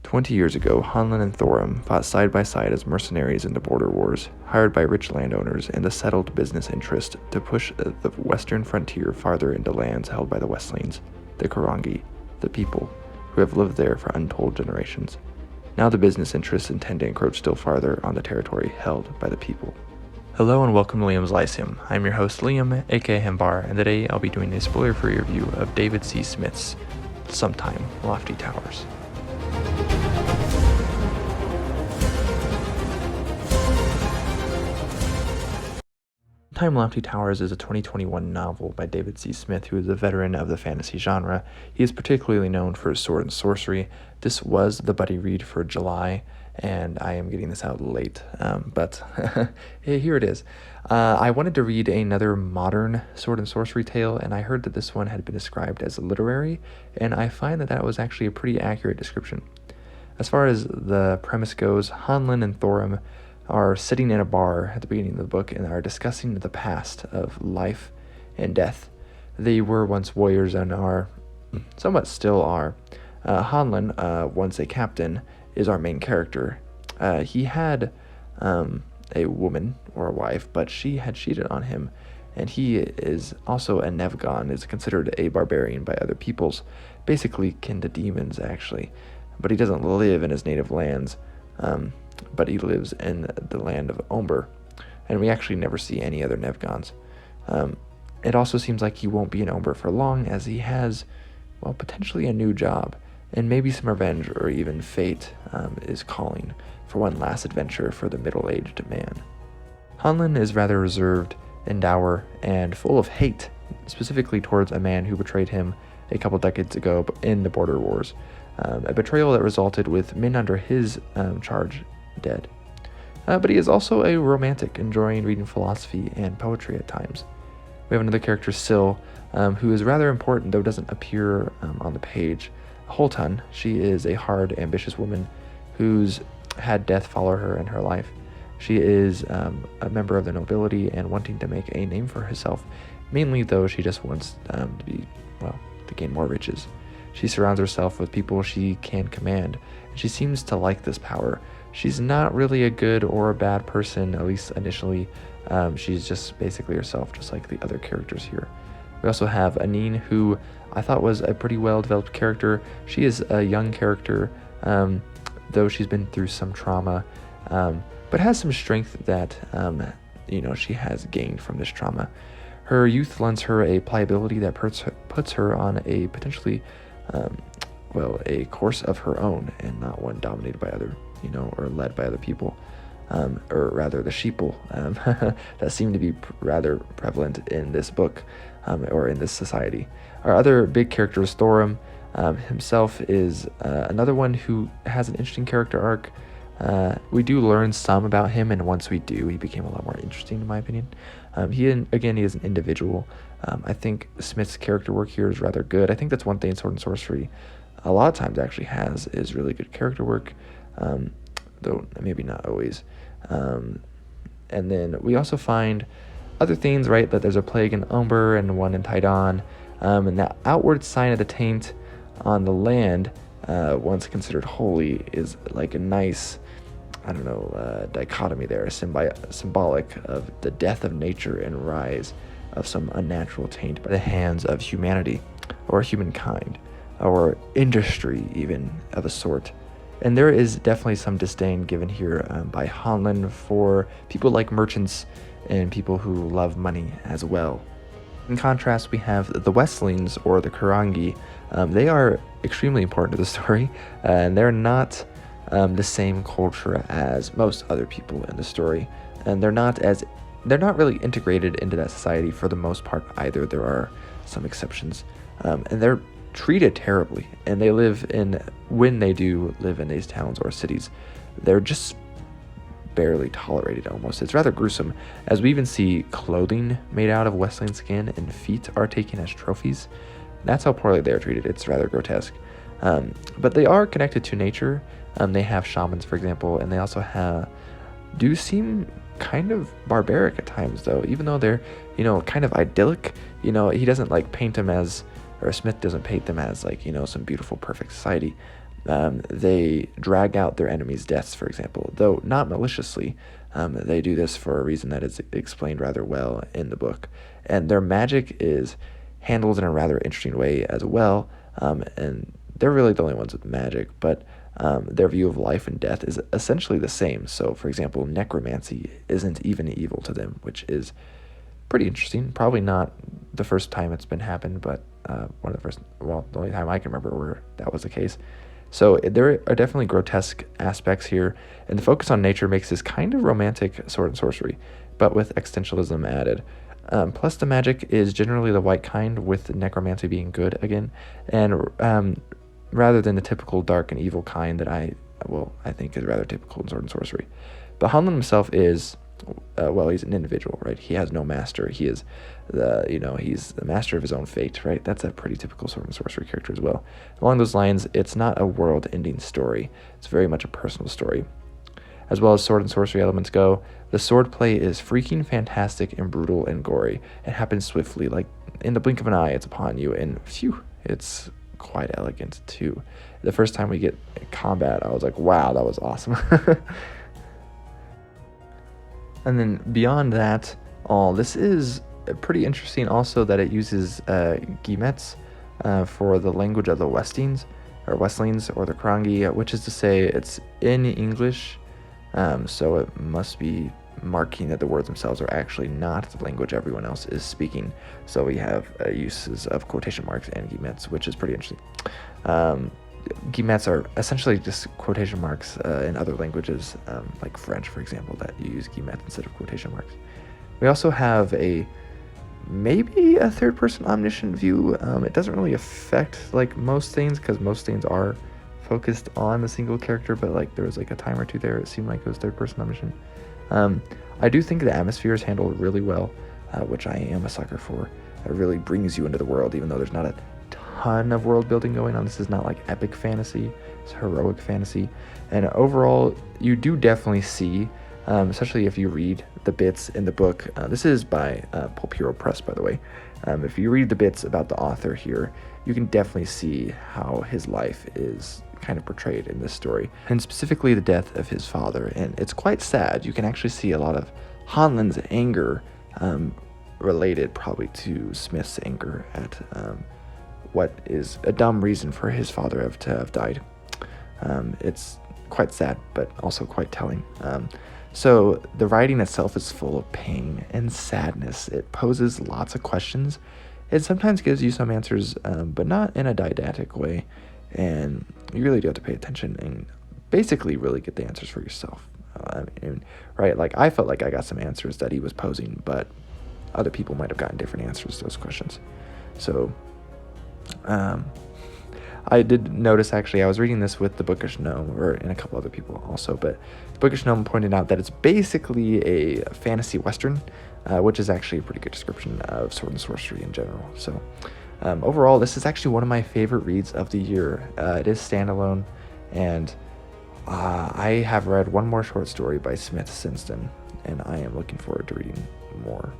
20 years ago, Hanlon and Thorum fought side by side as mercenaries in the border wars, hired by rich landowners and the settled business interest to push the western frontier farther into lands held by the Westlings, the Karangi, the people, who have lived there for untold generations. Now the business interests intend to encroach still farther on the territory held by the people. Hello and welcome to Liam's Lyceum. I'm your host Liam, aka Hembar, and today I'll be doing a spoiler-free review of David C. Smith's Sometime Lofty Towers. Sometime Lofty Towers is a 2021 novel by David C. Smith, who is a veteran of the fantasy genre. He is particularly known for his sword and sorcery. This was the buddy read for July, and I am getting this out late, but here it is. I wanted to read another modern sword and sorcery tale, and I heard that this one had been described as literary, and I find that was actually a pretty accurate description. As far as the premise goes, Hanlon and Thorum are sitting in a bar at the beginning of the book and are discussing the past of life and death. They were once warriors and are, somewhat still are. Hanlon, once a captain, is our main character. He had a woman or a wife, but she had cheated on him, and he is also a Nevgon, is considered a barbarian by other peoples, basically kin to demons actually, but he doesn't live in his native lands, but he lives in the land of Umber, and we actually never see any other Nevgons. It also seems like he won't be in Umber for long, as he has, well, potentially a new job, and maybe some revenge or even fate is calling for one last adventure for the middle-aged man. Hanlon is rather reserved and dour and full of hate, specifically towards a man who betrayed him a couple decades ago in the border wars, a betrayal that resulted with men under his charge dead. But he is also a romantic, enjoying reading philosophy and poetry at times. We have another character, Syl, who is rather important, though doesn't appear on the page a whole ton. She is a hard, ambitious woman who's had death follow her in her life. She is a member of the nobility and wanting to make a name for herself, mainly though she just wants to gain more riches. She surrounds herself with people she can command, and she seems to like this power. She's not really a good or a bad person, at least initially. She's just basically herself, just like the other characters here. We also have Anine, who I thought was a pretty well-developed character. She is a young character, though she's been through some trauma, but has some strength that she has gained from this trauma. Her youth lends her a pliability that puts her on a potentially a course of her own, and not one dominated by other, or led by other people, or rather the sheeple that seem to be rather prevalent in this book, or in this society. Our other big character is Thorum. Himself is another one who has an interesting character arc. We do learn some about him, and once we do, he became a lot more interesting in my opinion. He is an individual. I think Smith's character work here is rather good. I think that's one thing Sword and Sorcery a lot of times actually is really good character work, though maybe not always. And then we also find other things, right, that there's a plague in Umber and one in Tidon, and that outward sign of the taint on the land, once considered holy, is like a nice, dichotomy there, symbolic of the death of nature and rise of some unnatural taint by the hands of humanity, or humankind, or industry even of a sort. And there is definitely some disdain given here by Hanlon for people like merchants and people who love money as well. In contrast, we have the Westlings, or the Karangi. They are extremely important to the story, and they're not the same culture as most other people in the story, and they're not really integrated into that society for the most part either. There are some exceptions, and they're treated terribly, and when they do live in these towns or cities, they're just barely tolerated almost. It's rather gruesome, as we even see clothing made out of Westling skin and feet are taken as trophies. That's how poorly they're treated. It's rather grotesque. But they are connected to nature. They have shamans, for example, and they also do seem kind of barbaric at times, though, even though they're, kind of idyllic. He doesn't paint them as, or Smith doesn't paint them as some beautiful, perfect society. They drag out their enemies' deaths, for example, though not maliciously. They do this for a reason that is explained rather well in the book. And their magic is handled in a rather interesting way as well. And they're really the only ones with magic, but their view of life and death is essentially the same. So, for example, necromancy isn't even evil to them, which is pretty interesting. Probably not the first time it's been happened, but one of the first, well, the only time I can remember where that was the case. So there are definitely grotesque aspects here, and the focus on nature makes this kind of romantic sword and sorcery, but with existentialism added. Plus, the magic is generally the white kind, with necromancy being good again, and rather than the typical dark and evil kind that I think is rather typical in sword and sorcery. But Hanlon himself is, he's an individual, right? He has no master. He is he's the master of his own fate, right? That's a pretty typical sword and sorcery character as well. Along those lines, it's not a world-ending story. It's very much a personal story. As well as sword and sorcery elements go, the sword play is freaking fantastic and brutal and gory. It happens swiftly, like in the blink of an eye, it's upon you, and phew, it's quite elegant too. The first time we get combat, I was like, wow, that was awesome. And then beyond that, this is pretty interesting also that it uses Guillemets for the language of the Westlings or the Krangi, which is to say it's in English, so it must be marking that the words themselves are actually not the language everyone else is speaking. So we have uses of quotation marks and Guillemets, which is pretty interesting. Guillemets are essentially just quotation marks in other languages, like French, for example, that you use guillemets instead of quotation marks. We also have maybe a third-person omniscient view. It doesn't really affect like most things, because most things are focused on the single character, but like there was like a time or two there it seemed like it was third-person omniscient. I do think the atmosphere is handled really well, which I am a sucker for. It really brings you into the world, even though there's not a ton of world building going on. This is not like epic fantasy, it's heroic fantasy. And overall, you do definitely see, especially if you read the bits in the book, this is by Pulp Hero Press, by the way. If you read the bits about the author here, you can definitely see how his life is kind of portrayed in this story, and specifically the death of his father. And it's quite sad. You can actually see a lot of Hanlon's anger related probably to Smith's anger at what is a dumb reason for his father to have died. It's quite sad, but also quite telling. So the writing itself is full of pain and sadness. It poses lots of questions. It sometimes gives you some answers, but not in a didactic way. And you really do have to pay attention and basically really get the answers for yourself. Right? Like I felt like I got some answers that he was posing, but other people might have gotten different answers to those questions. So I did notice, actually, I was reading this with the Bookish Gnome, and a couple other people also, but the Bookish Gnome pointed out that it's basically a fantasy western, which is actually a pretty good description of sword and sorcery in general. So overall, this is actually one of my favorite reads of the year. It is standalone, and I have read one more short story by Smith since then, and I am looking forward to reading more.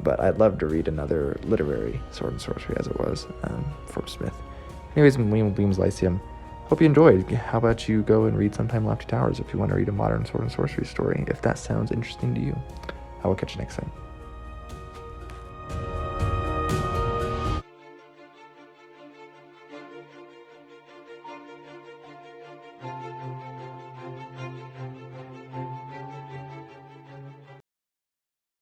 But I'd love to read another literary sword and sorcery as it was from Smith. Anyways, William Beam's Lyceum. Hope you enjoyed. How about you go and read Sometime Lofty Towers if you want to read a modern sword and sorcery story, if that sounds interesting to you. I will catch you next time.